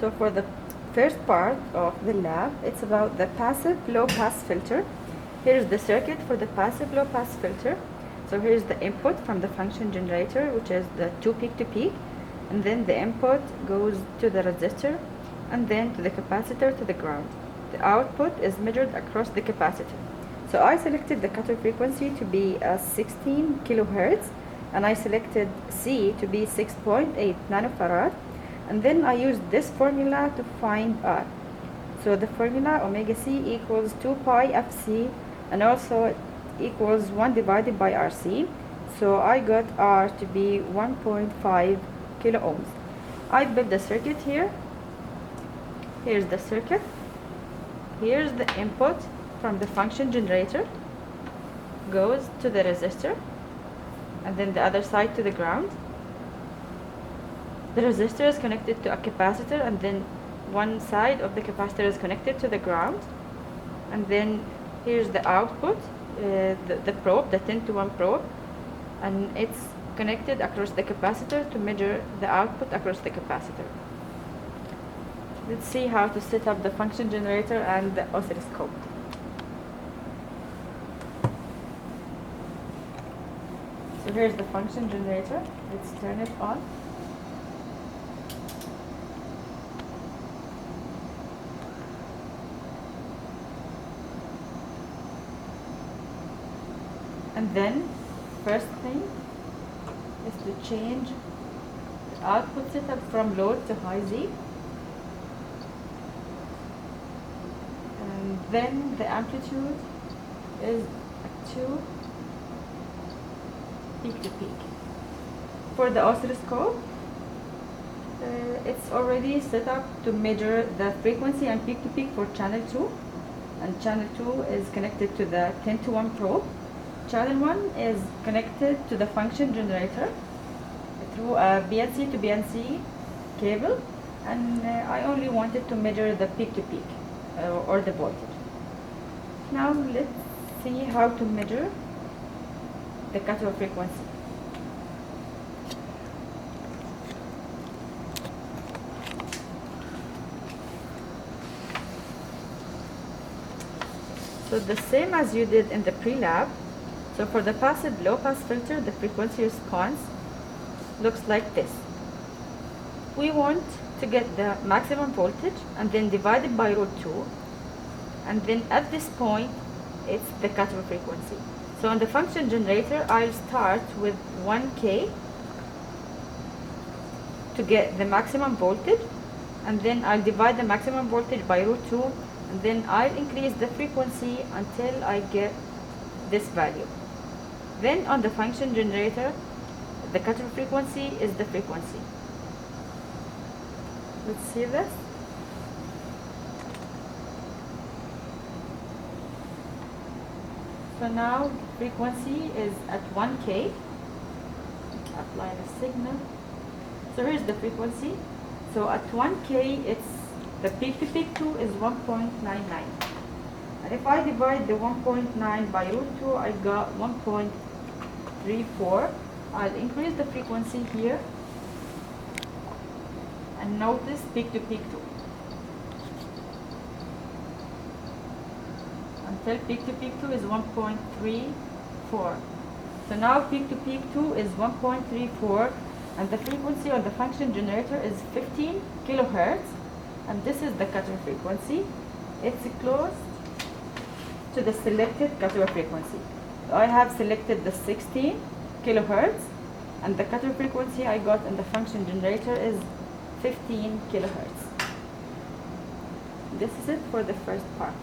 So for the first part of the lab, it's about the passive low pass filter. Here's the circuit for the passive low pass filter. So here's the input from the function generator, which is the 2 peak to peak, and then the input goes to the resistor and then to the capacitor to the ground. The output is measured across the capacitor. So I selected the cutoff frequency to be 16 kilohertz, and I selected C to be 6.8 nanofarad, and then I used this formula to find R. So the formula omega C equals 2 pi FC, and also equals 1 divided by RC. So I got R to be 1.5 kilo ohms. I built the circuit here. Here's the circuit. Here's the input from the function generator, goes to the resistor, and then the other side to the ground. The resistor is connected to a capacitor, and then one side of the capacitor is connected to the ground. And then here's the output, the probe, the 10 to 1 probe, and it's connected across the capacitor to measure the output across the capacitor. Let's see how to set up the function generator and the oscilloscope. So here's the function generator. Let's turn it on. And then first thing is to change the output setup from low to high Z. And then the amplitude is 2 peak to peak. For the oscilloscope, it's already set up to measure the frequency and peak to peak for channel 2. And channel 2 is connected to the 10 to 1 probe. Channel 1 is connected to the function generator through a BNC to BNC cable, and I only wanted to measure the peak to peak or the voltage. Now let's see how to measure the cutoff frequency. So the same as you did in the pre-lab. So for the passive low-pass filter, the frequency response looks like this. We want to get the maximum voltage and then divide it by root 2. And then at this point, it's the cutoff frequency. So on the function generator, I'll start with 1K to get the maximum voltage. And then I'll divide the maximum voltage by root 2. And then I'll increase the frequency until I get this value. Then on the function generator, the cutoff frequency is the frequency. Let's see this. So now frequency is at 1K. Apply the signal. So here's the frequency. So at 1K, it's the peak to peak 2 is 1.99. And if I divide the 1.9 by root 2, I got 1.34. I'll increase the frequency here and notice peak to peak 2 until peak to peak 2 is 1.34. So now peak to peak 2 is 1.34, and the frequency on the function generator is 15 kilohertz, and this is the cutoff frequency. It's close to the selected cutoff frequency. So I have selected the 16 kilohertz, and the cutoff frequency I got in the function generator is 15 kilohertz. This is it for the first part.